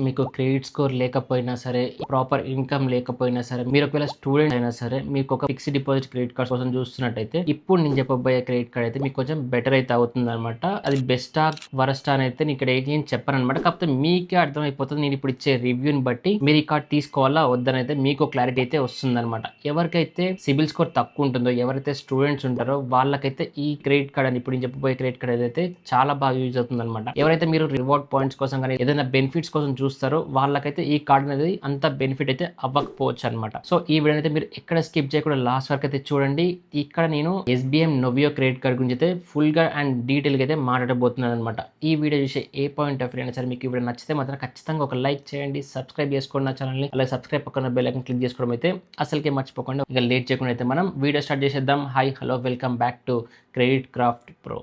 మీకు credit score లేకపోయినా సరే, ప్రాపర్ ఇన్‌కమ్ లేకపోయినా సరే, మీరు ఒకవేళ స్టూడెంట్ అయినా సరే, మీకు ఒక ఫిక్స్డ్ డిపాజిట్ క్రెడిట్ కార్డ్ కోసం చూస్తున్నట్టయితే, ఇప్పుడు నేను చెప్పబోయే క్రెడిట్ కార్డ్ అయితే మీకు కొంచెం బెటర్ అయితే అవుతుందనమాట. అది బెస్టా, వరస్టా అని అయితే నేను ఇక్కడ ఏం చెప్పననమాట. కాకపోతే మీకే అర్థమైపోతుంది. నేను ఇప్పుడు ఇచ్చే రివ్యూని బట్టి మీరు ఈ కార్డ్ తీసుకోవాలా వద్దని అయితే మీకు క్లారిటీ అయితే వస్తుందనమాట. ఎవరికైతే సిబిల్ స్కోర్ తక్కువ ఉంటుందో, ఎవరైతే స్టూడెంట్స్ ఉంటారో వాళ్ళకైతే ఈ క్రెడిట్ కార్డ్ అని ఇప్పుడు నేను చెప్పబోయే క్రెడిట్ కార్డ్ ఏదైతే చాలా బాగా యూజ్ అవుతుందనమాట. ఎవరైతే మీరు రివార్డ్ పాయింట్స్ కోసం కానీ ఏదైనా బెనిఫిట్స్ కోసం చూస్తారో వాళ్ళకైతే ఈ కార్డ్ అనేది అంత బెనిఫిట్ అయితే అవ్వకపోవచ్చు అనమాట. సో ఈ వీడియో అయితే మీరు ఎక్కడ స్కిప్ చేయకుండా లాస్ట్ వరకు అయితే చూడండి. ఇక్కడ నేను SBM Novio క్రెడిట్ కార్డ్ గురించి అయితే ఫుల్ గా అండ్ డీటెయిల్ గా అయితే మాట్లాడబోతున్నాను అనమాట. ఈ వీడియో చూసే ఏ పాయింట్ ఆఫ్ వ్యూ అయినా సరే మీకు ఈ వీడియో నచ్చితే మాత్రం ఖచ్చితంగా ఒక లైక్ చేయండి, సబ్స్క్రైబ్ చేసుకోండి నా ఛానల్ ని. అలాగే సబ్స్క్రైబ్ పక్కన బెల్ ఐకాన్ క్లిక్ చేసుకోవడం అయితే అసలుకే మర్చిపోకుండా. ఇక లేట్ చేయకుండా అయితే మనం వీడియో స్టార్ట్ చేసేద్దాం. Hi hello welcome back to credit craft pro.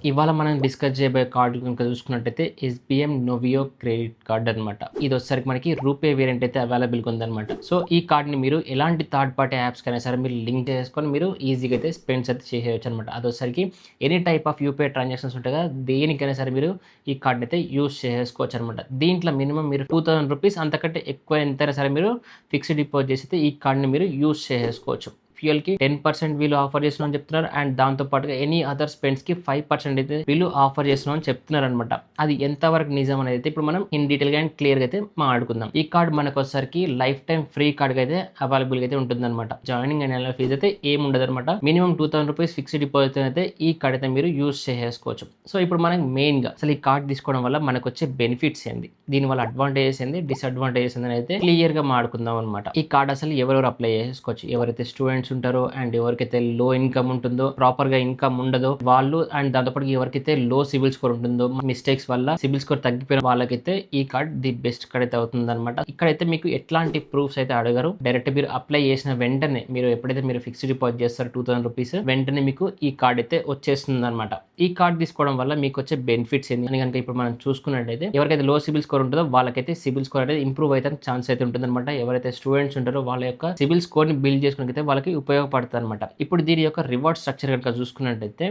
ఇవాళ మనం డిస్కస్ చేయబోయే కార్డు కనుక చూసుకున్నట్టయితే SBM Novio క్రెడిట్ కార్డ్ అనమాట. ఇది వచ్చేసరికి మనకి రూపే వేరియంట్ అయితే అవైలబుల్గా ఉందన్నమాట. సో ఈ కార్డ్ని మీరు ఎలాంటి థర్డ్ పార్టీ యాప్స్ కైనా సరే మీరు లింక్ చేసుకొని మీరు ఈజీగా అయితే స్పెండ్స్ అయితే చేసేయచ్చు అనమాట. అది వచ్చేసరికి any type of UPI transactions ఉంటాయి కదా, దేనికైనా సరే మీరు ఈ కార్డ్ని అయితే యూస్ చేసుకోవచ్చు అనమాట. దీంట్లో మినిమం మీరు 2000 రూపీస్ అంతకంటే ఎక్కువ ఎంతైనా సరే మీరు ఫిక్స్డ్ డిపాజిట్ చేసి ఈ కార్డ్ని మీరు యూస్ చేసుకోవచ్చు. ఫ్యూయల్కి 10% వీళ్ళు ఆఫర్ చేస్తున్నామని చెప్తున్నారు. అండ్ దాంతో పాటుగా ఎనీ అదర్ స్పెండ్స్కి 5% అయితే వీళ్ళు ఆఫర్ చేస్తున్నామని చెప్తున్నారు అనమాట. అది ఎంతవరకు నిజం అనేది అయితే ఇప్పుడు మనం ఇన్ డీటెయిల్గా అండ్ క్లియర్గా అయితే మాట్లాడుకుందాం. ఈ కార్డ్ మనకు వచ్చేసరికి లైఫ్ టైం ఫ్రీ కార్డ్గా అయితే అవైలబుల్గా అయితే ఉంటుందన్నమాట. జాయినింగ్ అండ్ అన్యువల్ ఫీజ్ అయితే ఏమి ఉండదు అనమాట. మినిమం 2000 రూపీస్ ఫిక్స్డ్ డిపాజిట్ అయితే ఈ కార్డ్ అయితే మీరు యూస్ చేసుకోవచ్చు. సో ఇప్పుడు మనం మెయిన్గా అసలు ఈ కార్డ్ తీసుకోవడం వల్ల మనకు వచ్చే బెనిఫిట్స్ ఏంది, దీనివల్ల అడ్వాంటేజెస్ ఏంది, డిసడ్వాంటేజెస్ ఏంది అయితే క్లియర్గా మాట్లాడుకుందాం అనమాట. ఈ కార్డ్ అసలు ఎవరెవరు అప్లై చేసుకోవచ్చు, ఎవరైతే స్టూడెంట్స్ ఉంటారో అండ్ ఎవరికైతే లో ఇన్కమ్ ఉంటుందో, ప్రాపర్ గా ఇన్కమ్ ఉండదో వాళ్ళు, అండ్ దాంతోపాటు ఎవరికైతే లో సిబిల్ స్కోర్ ఉంటుందో, మిస్టేక్స్ వల్ల సిబిల్ స్కోర్ తగ్గిపోయిన వాళ్ళకైతే ఈ కార్డ్ ది బెస్ట్ కార్డ్ అయితే అవుతుంది అనమాట. ఇక్కడైతే మీకు ఎట్లాంటి ప్రూఫ్స్ అయితే అడగరు. డైరెక్ట్ మీరు అప్లై చేసిన వెంటనే మీరు ఎప్పుడైతే మీరు ఫిక్స్డ్ డిపాజిట్ చేస్తారో 2000 రూపీస్ వెంటనే మీకు ఈ కార్డ్ అయితే వచ్చేస్తుంది అనమాట. ఈ కార్డ్ తీసుకోవడం వల్ల మీకు వచ్చే బెనిఫిట్స్ ఏంటి అని కనుక ఇప్పుడు మనం చూసుకున్నట్టయితే, ఎవరికైతే లో సిబిల్ స్కోర్ ఉంటుందో వాళ్ళకైతే సిబిల్ స్కోర్ అనేది ఇంప్రూవ్ అయితే ఛాన్స్ అయితే ఉంటుంది అనమాట. ఎవరైతే స్టూడెంట్స్ ఉంటారో వాళ్ళ యొక్క సిబిల్ స్కోర్ ని బిల్డ్ చేసుకుని వాళ్ళకి ఉపయోగపడుతుంది అనమాట. ఇప్పుడు దీని యొక్క రివార్డ్ స్ట్రక్చర్ కనుక చూసుకున్నట్టయితే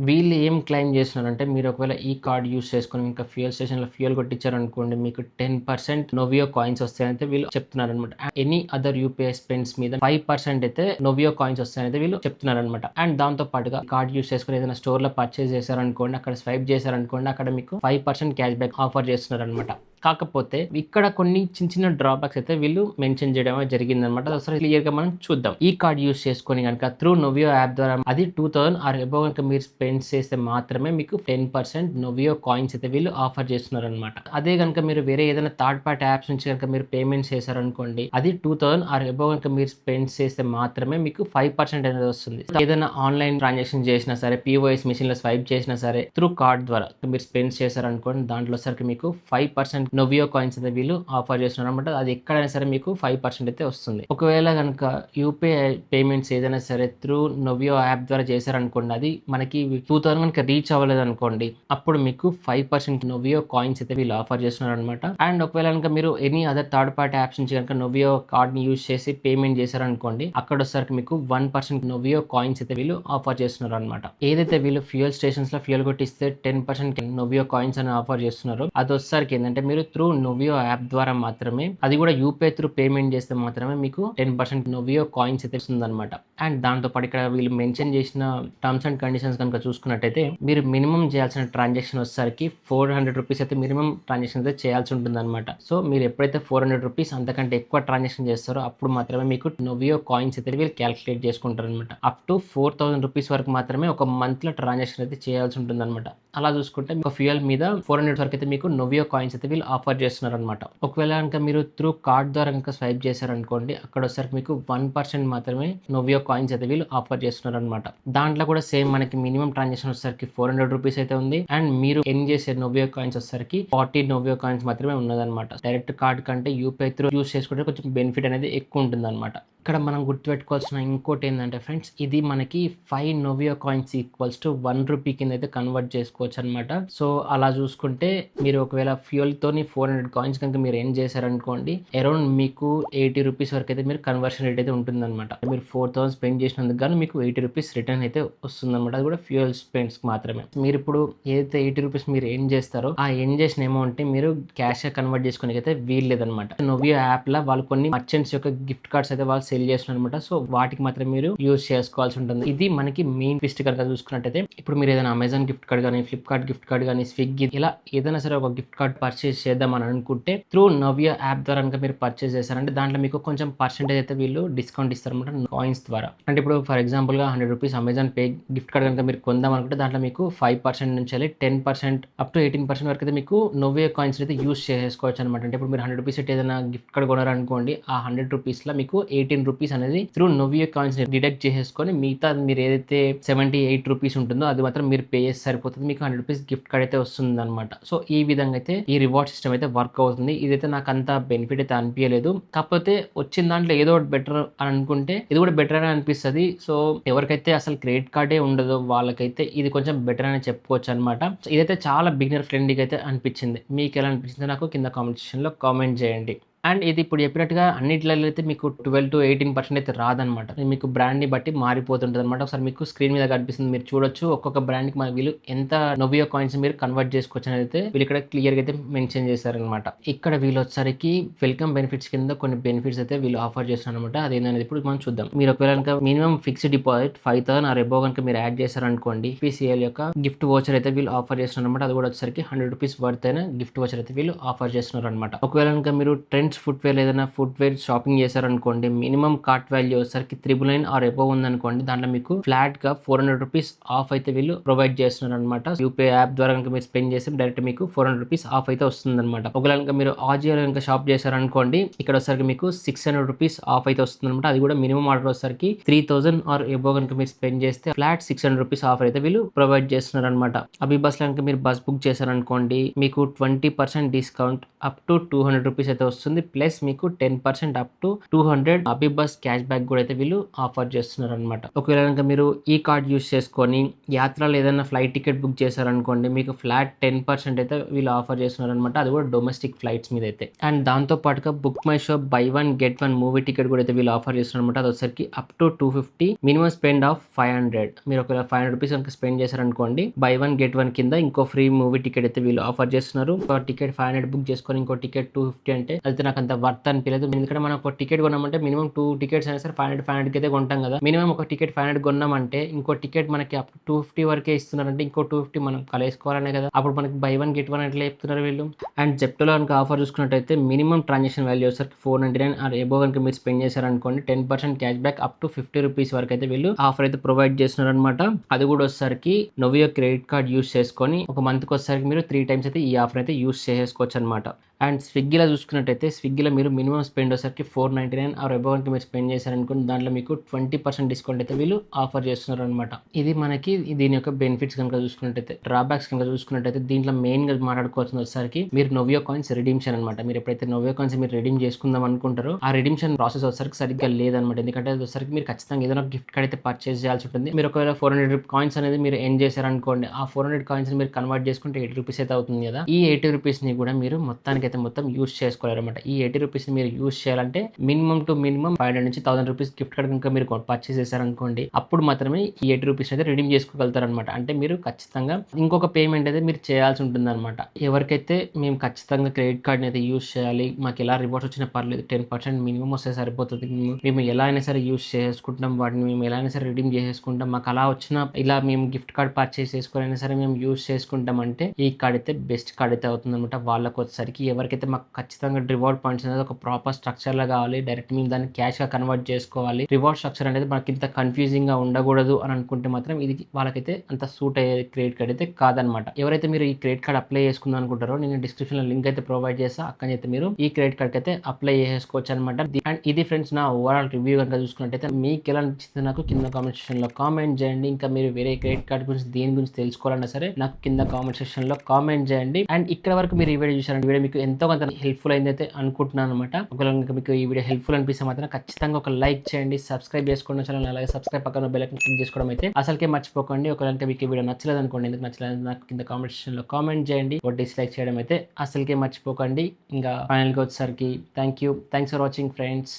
వీళ్ళు ఏం క్లెయిమ్ చేస్తున్నారంటే, మీరు ఒకవేళ ఈ కార్డ్ యూస్ చేసుకొని ఇంకా ఫ్యూయల్ స్టేషన్లో ఫ్యూయల్ కొట్టించారనుకోండి మీకు 10% నోవియో కాయిన్స్ వస్తాయని వీళ్ళు చెప్తున్నారు అనమాట. ఎనీ అదర్ యూపీఐ స్పెండ్స్ మీద 5% అయితే నోవియో కాయిన్స్ వస్తాయని వీళ్ళు చెప్తున్నారు అనమాట. అండ్ దాంతో పాటుగా కార్డ్ యూస్ చేసుకుని ఏదైనా స్టోర్ లో పర్చేస్ చేశారనుకోండి, అక్కడ స్వైప్ చేశారనుకోండి, అక్కడ మీకు 5% క్యాష్ బ్యాక్ ఆఫర్ చేస్తున్నారు అనమాట. కాకపోతే ఇక్కడ కొన్ని చిన్న చిన్న డ్రాబ్యాక్స్ అయితే వీళ్ళు మెన్షన్ చేయడం జరిగిందనమాట. అసలు క్లియర్ గా మనం చూద్దాం. ఈ కార్డ్ యూస్ చేసుకొని కనుక త్రూ నోవియో యాప్ ద్వారా అది 2000 ఆర్ అబౌవ్ కనుక మీరు స్పెండ్ చేస్తే మాత్రమే మీకు 10% నోవియో కాయిన్స్ అయితే వీళ్ళు ఆఫర్ చేస్తున్నారు అనమాట. అదే కనుక మీరు వేరే ఏదైనా థర్డ్ పార్టీ యాప్స్ నుంచి కనుక మీరు పేమెంట్స్ చేశారనుకోండి, అది 2000 ఆర్ అబౌవ్ కనుక మీరు స్పెండ్ చేస్తే మాత్రమే మీకు 5% అనేది వస్తుంది. ఏదైనా ఆన్లైన్ ట్రాన్సాక్షన్ చేసినా సరే, POS మిషన్ లో స్వైప్ చేసినా సరే, త్రూ కార్డ్ ద్వారా మీరు స్పెండ్ చేశారనుకోండి, దాంట్లో సరికి మీకు 5% నోవియో కాయిన్స్ అయితే వీళ్ళు ఆఫర్ చేస్తున్నారు అనమాట. అది ఎక్కడైనా సరే మీకు 5% అయితే వస్తుంది. ఒకవేళ కనుక యూపీఐ పేమెంట్స్ ఏదైనా సరే త్రూ నోవియో యాప్ ద్వారా చేశారనుకోండి, అది మనకి 2000 కనుక రీచ్ అవ్వలేదు అనుకోండి, అప్పుడు మీకు 5% నోవియో కాయిన్స్ అయితే వీళ్ళు ఆఫర్ చేస్తున్నారు అనమాట. అండ్ ఒకవేళ కనుక మీరు any other third party apps నుంచి కనుక నోవియో కార్డ్ ని యూజ్ చేసి పేమెంట్ చేశారనుకోండి, అక్కడ వచ్చేసరికి మీకు 1% నోవియో కాయిన్స్ అయితే వీళ్ళు ఆఫర్ చేస్తున్నారు అనమాట. ఏదైతే వీళ్ళు ఫ్యూయల్ స్టేషన్స్ లో ఫ్యూయల్ కొట్టిస్తే 10% నోవియో కాయిన్స్ అని ఆఫర్ చేస్తున్నారో, అది వచ్చేసరికి ఏంటంటే మీరు త్రూ నోవియో యాప్ ద్వారా మాత్రమే, అది కూడా యూపీఐ త్రూ పేమెంట్ చేస్తే మాత్రమే మీకు 10% నోవియో కాయిన్స్ అయితే వస్తుంది అనమాట. అండ్ దాంతో పాటు ఇక్కడ వీళ్ళు మెన్షన్ చేసిన టర్మ్స్ అండ్ కండిషన్స్ కనుక చూసుకున్నట్టయితే, మీరు మినిమం చేయాల్సిన ట్రాన్సాక్షన్ వచ్చేసరికి 400 రూపీస్ అయితే మినిమం ట్రాన్సాక్షన్ అయితే చేయాల్సి ఉంటుంది అనమాట. సో మీరు ఎప్పుడైతే 400 రూపీస్ అంతకంటే ఎక్కువ ట్రాన్సాక్షన్ చేస్తారో అప్పుడు మాత్రమే మీకు నోవియో కాయిన్స్ అయితే వీళ్ళు క్యాలిక్యులేట్ చేసుకుంటారు అనమాట. అప్ టు 4000 రూపీస్ వరకు మాత్రమే ఒక మంత్ లో ట్రాన్సాక్షన్ అయితే చేయాల్సి ఉంటుంది అనమాట. అలా చూసుకుంటే ఒక ఫ్యూయల్ మీద 400 వరకు అయితే మీకు నోవియో కాయిన్స్ అయితే వీళ్ళు ఆఫర్ చేస్తున్నారు అనమాట. ఒకవేళ కనుక మీరు త్రూ కార్డ్ ద్వారా కనుక స్వైప్ చేశారనుకోండి, అక్కడ వచ్చేసరికి మీకు 1% మాత్రమే నోవియో కాయిన్స్ అయితే వీళ్ళు ఆఫర్ చేస్తున్నారు అనమాట. దాంట్లో కూడా సేమ్ మనకి మినిమం ట్రాన్సాక్షన్ వచ్చేసరికి 400 రూపీస్ అయితే ఉంది. అండ్ మీరు ఎన్ చేసే నోవియో కాయిన్స్ వచ్చేసరికి 40 నోవియో కాయిన్స్ మాత్రమే ఉన్నదన్నమాట. డైరెక్ట్ కార్డ్ కంటే యూపీఐ త్రూ యూస్ చేసుకుంటే కొంచెం బెనిఫిట్ అనేది ఎక్కువ ఉంటుంది అనమాట. ఇక్కడ మనం గుర్తుపెట్టుకోవాల్సిన ఇంకోటి ఏంటంటే ఫ్రెండ్స్, ఇది మనకి 5 నోవియో కాయిన్స్ ఈక్వల్స్ టు 1 రూపీ కింద అయితే కన్వర్ట్ చేసుకోవచ్చు చేసుకోవచ్చు అనమాట. సో అలా చూసుకుంటే మీరు ఒకవేళ ఫ్యూయల్ తోని 400 కాయిన్స్ కనుక మీరు ఎర్న్ చేశారనుకోండి, అరౌండ్ మీకు 80 రూపీస్ వరకు అయితే మీరు కన్వర్షన్ రేట్ అయితే ఉంటుందన్నమాట. మీరు 4000 స్పెండ్ చేసినందుకు గాను మీకు 80 రూపీస్ రిటర్న్ అయితే వస్తుందన్నమాట. అది కూడా ఫ్యూయల్ స్పెండ్స్ మాత్రమే. మీరు ఇప్పుడు ఏదైతే 80 రూపీస్ మీరు ఎర్న్ చేస్తారో ఆ ఎర్న్ చేసిన అమౌంట్ ని మీరు క్యాష్ గా కన్వర్ట్ చేసుకోవడానికి అయితే వీల్లేదన్నమాట. నోవియో యాప్ లా వాళ్ళు కొన్ని మర్చెంట్స్ యొక్క గిఫ్ట్ కార్డ్స్ అయితే వాళ్ళు సేల్ చేస్తున్నారు అనమాట. సో వాటికి మాత్రం మీరు యూజ్ చేసుకోవాల్సి ఉంటుంది. ఇది మనకి మెయిన్ ట్విస్ట్ కనుక చూసుకున్నట్టయితే, ఇప్పుడు మీరు ఏదైనా అమెజాన్ గిఫ్ట్ కార్డ్ కానీ, ఫ్లిప్కార్ట్ గిఫ్ట్ కార్డ్ కానీ, స్విగ్గీ ఇలా ఏదైనా సరే ఒక గిఫ్ట్ కార్డ్ పర్చేస్ చేద్దాం అని అనుకుంటే త్రూ నవ్య యాప్ ద్వారా కనుక మీరు పర్చేస్ చేశారంటే దాంట్లో మీకు కొంచెం పర్సెంటేజ్ అయితే వీళ్ళు డిస్కౌంట్ ఇస్తారు అనమాట కాయిన్స్ ద్వారా. అంటే ఇప్పుడు ఫర్ ఎగ్జాంపుల్ గా 100 rupees Amazon pay gift card కనుక మీరు కొందాం అనుకుంటే దాంట్లో మీకు 5% నుంచి 10% అప్ టు 18% వరకు అయితే మీకు నవ్య కాయిన్స్ అయితే యూస్ చేసుకోవచ్చు అనమాట. అంటే ఇప్పుడు మీరు 100 రూపీస్ ఏదైనా గిఫ్ట్ కార్డ్ కొనారనుకోండి, ఆ 100 రూపీస్ లో మీకు 18 రూపీస్ అనేది త్రూ నవ్య కాయిన్స్ డిడక్ట్ చేసేసుకొని మిగతా మీరు ఏదైతే 78 రూపీస్ ఉంటుందో అది మాత్రం మీరు పే చేసి సరిపోతుంది. మీకు 100 రూపీస్ గిఫ్ట్ కార్డ్ అయితే వస్తుంది అనమాట. సో ఈ విధంగా అయితే ఈ రివార్డ్ సిస్టమ్ అయితే వర్క్ అవుతుంది. ఇదైతే నాకు అంత బెనిఫిట్ అయితే అనిపించలేదు. కాకపోతే వచ్చిన దాంట్లో ఏదో ఒకటి బెటర్ అని అనుకుంటే ఇది కూడా బెటర్ అని అనిపిస్తుంది. సో ఎవరికైతే అసలు క్రెడిట్ కార్డే ఉండదో వాళ్ళకైతే ఇది కొంచెం బెటర్ అని చెప్పుకోవచ్చు అనమాట. ఇదైతే చాలా బిగినర్ ఫ్రెండ్లీగా అయితే అనిపించింది. మీకు ఎలా అనిపించిందో నాకు కింద కామెంట్ సెక్షన్ లో కామెంట్ చేయండి. అండ్ ఇది ఇప్పుడు చెప్పినట్టుగా అన్నిట్లలో అయితే మీకు 12 to 18% అయితే రాదనమాట. మీకు బ్రాండ్ ని బట్టి మారిపోతుంటుంది అనమాట. ఒకసారి మీకు స్క్రీన్ మీద కనిపిస్తుంది, మీరు చూడొచ్చు ఒక్కొక్క బ్రాండ్ కి వీళ్ళు ఎంత నోవియో కాయిన్స్ మీరు కన్వర్ట్ చేసుకోవచ్చు అనేది అయితే వీళ్ళు ఇక్కడ క్లియర్ గా అయితే మెన్షన్ చేశారనమాట. ఇక్కడ వీళ్ళు వచ్చేసరికి వెల్కమ్ బెనిఫిట్స్ కింద కొన్ని బెనిఫిట్స్ అయితే వీళ్ళు ఆఫర్ చేస్తున్నారు అనమాట. అదేంటనేది ఇప్పుడు మనం చూద్దాం. మీరు ఒకవేళ కనుక minimum fixed deposit 5,000 or above కనుక మీరు యాడ్ చేశారనుకోండి, PCL యొక్క గిఫ్ట్ వోచర్ అయితే వీళ్ళు ఆఫర్ చేస్తున్నారు అనమాట. అది కూడా వచ్చేసరికి 100 రూపీస్ వర్త్ అయిన గిఫ్ట్ వోచర్ అయితే వీళ్ళు ఆఫర్ చేస్తున్నారు అనమాట. ఒకవేళ కనుక మీరు ట్రెండ్స్ ఫుట్వేర్ ఏదైనా ఫుట్వేర్ షాపింగ్ చేశారనుకోండి, మినిమం కార్ట్ వాల్యూ వచ్చేసరికి 999 ఆర్ అబోవ్ ఉందనుకోండి, దాంట్లో మీకు ఫ్లాట్ గా 400 రూపీస్ ఆఫ్ అయితే వీళ్ళు ప్రొవైడ్ చేస్తున్నారు అనమాట. యూపీఐ యాప్ ద్వారా కనుక మీరు స్పెండ్ చేసి డైరెక్ట్ మీకు 400 రూపీస్ ఆఫ్ అయితే వస్తుంది అనమాట. ఒకవేళ కనుక మీరు ఆజియోలో కనుక షాప్ చేశారనుకోండి, ఇక్కడ వచ్చేసరికి మీకు 600 రూపీస్ ఆఫ్ అయితే వస్తుంది అనమాట. అది కూడా మినిమం ఆర్డర్ వచ్చేసరికి 3000 ఆర్ అబోవ్ కనుక మీరు స్పెండ్ చేస్తే ఫ్లాట్ 600 రూపీస్ ఆఫర్ అయితే వీళ్ళు ప్రొవైడ్ చేస్తున్నారు అనమాట. అబిబస్ లో కనుక మీరు బస్ బుక్ చేశారనుకోండి, మీకు 20% డిస్కౌంట్ అప్ టు 200 రూపీస్ అయితే వస్తుంది. ప్లస్ మీకు 10% up to 200 AbhiBus cash back కూడా అయితే వీళ్ళు ఆఫర్ చేస్తున్నారు అనమాట. ఒకవేళ కనుక మీరు ఈ కార్డ్ యూస్ చేసుకొని యాత్రలో ఏదైనా ఫ్లైట్ టికెట్ బుక్ చేశారనుకోండి, మీకు ఫ్లాట్ 10% అయితే వీళ్ళు ఆఫర్ చేస్తున్నారు అనమాట. అది కూడా డొమెస్టిక్ ఫ్లైట్స్ మీద అయితే. అండ్ దాంతో పాటుగా book my show by 1 get 1 movie ticket కూడా అయితే వీళ్ళు ఆఫర్ చేస్తున్నారు అనమాట. అది వచ్చరికి up to 250, minimum spend of 500. మీరు ఒకవేళ 500 రూపీస్ కనుక స్పెండ్ చేశారనుకోండి, బై 1 get 1 కింద ఇంకో ఫ్రీ మూవీ టికెట్ అయితే వీళ్ళు ఆఫర్ చేస్తున్నారు. ఒక టికెట్ 500 బుక్ చేసుకొని ఇంకో టికెట్ 250 అంటే అయితే నాకు అంత వర్త్ అనిపించలేదు. ఎందుకంటే మనం ఒక టికెట్ కొన్నామంటే మినిమం 2 టికెట్స్ అయినా సరే 500 కి అయితే కొంటాం కదా. మినిమం ఒక టికెట్ 500 కొన్నామంటే ఇంకో టికెట్ మనకి అప్ 250 వరకే ఇస్తున్నారంటే ఇంకో 250 మనం కలేసుకోవాలనే కదా. అప్పుడు మనకి బై 1 get 1 ఎట్లా చెప్తున్నారు వీళ్ళు. అండ్ జెప్టోలో కనుక ఆఫర్ చూసుకున్నట్టయితే మినిమం ట్రాన్సాక్షన్ వాల్యూ వచ్చరికి 499 ఆర్ అబోవ్ కనుక మీరు స్పెండ్ చేశారనుకోండి, 10% cash back up to 50 rupees వరకు అయితే వీళ్ళు ఆఫర్ అయితే ప్రొవైడ్ చేస్తున్నారు అనమాట. అది కూడా వచ్చేసరికి నోవియో క్రెడిట్ కార్డ్ యూస్ చేసుకొని ఒక మంత్ కి వచ్చేసరికి మీరు 3 times అయితే ఈ ఆఫర్ అయితే యూస్ చేసుకోవచ్చు అనమాట. అండ్ స్విగ్గీలో చూసుకున్నట్టయితే స్విగ్గీలో మీరు మినిమం స్పెండ్ వచ్చేసరికి 499 ఆర్ అబోవ్ కనుక మీరు స్పెండ్ చేశారనుకోండి, దాంట్లో మీకు 20% డిస్కౌంట్ అయితే వీళ్ళు ఆఫర్ చేస్తున్నారు అనమాట. ఇది మనకి దీని యొక్క బెనిఫిట్స్ కనుక చూసుకున్నట్టయితే. డ్రాబ్యాక్స్ కనుక చూసుకున్నట్టయితే దీంట్లో మెయిన్ గా మాట్లాడుకోవాల్సిన వచ్చేసరికి మీరు నోవియో కాయిన్స్ రిడీమ్షన్ అనమాట. మీరు ఎప్పుడైతే నోవియో కాయిన్స్ మీరు రిడీమ్ చేసుకుందాం అనుకుంటారో ఆ రిడీమ్షన్ ప్రాసెస్ వచ్చేసరికి సరిగ్గా లేదనమాట. ఎందుకంటే అది వచ్చేసరికి మీరు ఖచ్చితంగా ఏదైనా గిఫ్ట్ కార్డ్ అయితే పర్చేస్ చేయాల్సి ఉంటుంది. మీరు ఒకవేళ 400 కాయిన్స్ అనేది మీరు ఎర్న్ చేశారనుకోండి, ఆ 400 కాయిన్స్ మీరు కన్వర్ట్ చేసుకుంటే 80 రూపీస్ అయితే అవుతుంది కదా. ఈ 80 రూపీస్ ని కూడా మీరు మొత్తానికి అయితే మొత్తం యూస్ చేసుకోలేరు అనమాట. ఈ 80 రూపీస్ మీరు యూస్ చేయాలంటే మినిమం టు మినిమం 500 నుంచి 1000 రూపీస్ గిఫ్ట్ కార్డ్ కనుక మీరు పర్చేస్ చేశారనుకోండి, అప్పుడు మాత్రమే ఈ 80 రూపీస్ అయితే రిడీమ్ చేసుకోగలుగుతారు అనమాట. అంటే మీరు ఖచ్చితంగా ఇంకొక పేమెంట్ అయితే మీరు చేయాల్సి ఉంటుంది అనమాట. ఎవరికైతే మేము ఖచ్చితంగా క్రెడిట్ కార్డ్ అయితే యూస్ చేయాలి, మాకు ఎలా రివార్డ్స్ వచ్చినా పర్లేదు, 10% మినిమం వస్తే సరిపోతుంది, మేము ఎలా అయినా సరే యూస్ చేసుకుంటాం, వాటిని మేము ఎలా అయినా సరే రిడీమ్ చేసేసుకుంటాం, మాకు అలా వచ్చిన ఇలా మేము గిఫ్ట్ కార్డ్ పర్చేస్ చేసుకుని సరే మేము యూస్ చేసుకుంటాం అంటే ఈ కార్డ్ అయితే బెస్ట్ కార్డ్ అయితే అవుతుంది అనమాట. వాళ్ళకి వచ్చేసరికి ఎవరికైతే మాకు ఖచ్చితంగా రివార్డ్ పాయింట్స్ అనేది ఒక ప్రాపర్ స్ట్రక్చర్ లా కావాలి, డైరెక్ట్ మేము దాన్ని క్యాష్ గా కన్వర్ట్ చేసుకోవాలి, రివార్డ్ స్ట్రక్చర్ అనేది మనకి ఇంత కన్ఫ్యూజింగ్ గా ఉండకూడదు అని అనుకుంటే మాత్రం ఇది వాళ్ళకైతే అంత సూట్ అయ్యే క్రెడిట్ కార్డ్ అయితే కాదనమాట. ఎవరైతే మీరు ఈ క్రెడిట్ కార్డ్ అప్లై చేసుకుందాం అనుకుంటారో నేను డిస్క్రిప్షన్ లో లింక్ అయితే ప్రొవైడ్ చేస్తా, అక్కడ అయితే మీరు ఈ క్రెడిట్ కార్డ్ అయితే అప్లై చేసుకోవచ్చు అనమాట. అండ్ ఇది ఫ్రెండ్స్ నా ఓవరాల్ రివ్యూ కనుక చూసుకున్నట్టయితే మీకు ఎలా నచ్చింది నాకు కింద కామెంట్ సెక్షన్ లో కామెంట్ చేయండి. ఇంకా మీరు వేరే క్రెడిట్ కార్డ్ గురించి దేని గురించి తెలుసుకోవాలన్నా సరే నాకు కింద కామెంట్ సెక్షన్ లో కామెంట్ చేయండి. అండ్ ఇక్కడ వరకు మీరు ఈ వీడియో చూసారంటే వీడియో మీకు ఎంతో కొంత హెల్ప్‌ఫుల్ అయిందైతే అనుకుంటున్నాను అనమాట. ఒకవేళ గనుక మీకు ఈ వీడియో హెల్ప్‌ఫుల్ అనిపిస్తే మాత్రం ఖచ్చితంగా ఒక లైక్ చేయండి. సబ్స్క్రైబ్ చేసుకోండి ఛానెల్‌ని. అలాగే సబ్స్క్రైబ్ పక్కన బెల్ ఐకాన్ క్లిక్ చేసుకోవడం అయితే అసలుకే మర్చిపోకండి. ఒకవేళ గనుక మీకు ఈ వీడియో నచ్చలేదనుకోండి, ఎందుకు నచ్చలేదని నాకు కింద కామెంట్ సెక్షన్‌లో కామెంట్ చేయండి. ఒక డిస్‌లైక్ చేయడం అయితే అస్సలకే మర్చిపోకండి. ఇంకా ఫైనల్‌గా వచ్చేసరికి థాంక్స్ ఫర్ వాచింగ్ ఫ్రెండ్స్.